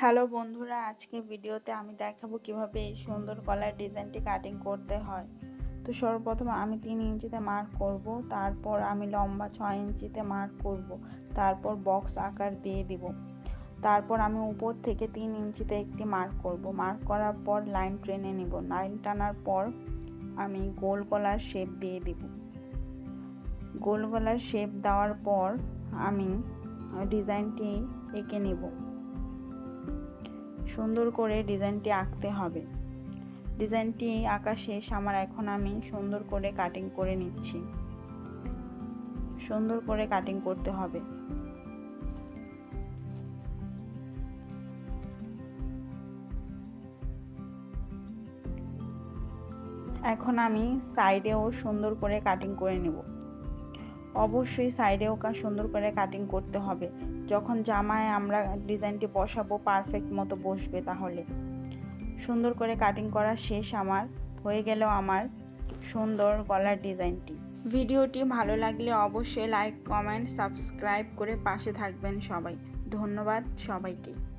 Hello বন্ধুরা, আজকে ভিডিওতে আমি দেখাবো কিভাবে এই সুন্দর গলার ডিজাইনটি কাটিং করতে হয়। তো সর্বপ্রথম আমি 3 ইঞ্চিতে মার্ক করব, তারপর আমি লম্বা 6 ইঞ্চিতে মার্ক করব, তারপর বক্স আকার দিয়ে দিব। তারপর আমি উপর থেকে 3 ইঞ্চিতে একটি মার্ক করব, মার্ক করার পর লাইন টেনে নিব। লাইন টানার পর আমি গোল গলার শেপ দিয়ে দিব। গোল গলার শেপ দেওয়ার পর আমি ডিজাইনটি এঁকে নেব। সুন্দর করে ডিজাইনটি আঁকতে হবে। ডিজাইনটি আঁকা শেষ আমার। এখন আমি সুন্দর করে কাটিং করে নিচ্ছি। সুন্দর করে কাটিং করতে হবে। এখন আমি সাইডেও সুন্দর করে কাটিং করে নেব। অবশ্যই সাইডেও সুন্দর করে কাটিং করতে হবে। যখন জামায় আমরা ডিজাইনটি বসাবো পারফেক্ট মতো বসবে। তাহলে সুন্দর করে কাটিং করা শেষ আমার। হয়ে গেল আমার সুন্দর গলার ডিজাইনটি। ভিডিওটি ভালো লাগলে অবশ্যই লাইক, কমেন্ট, সাবস্ক্রাইব করে পাশে থাকবেন সবাই। ধন্যবাদ সবাইকে।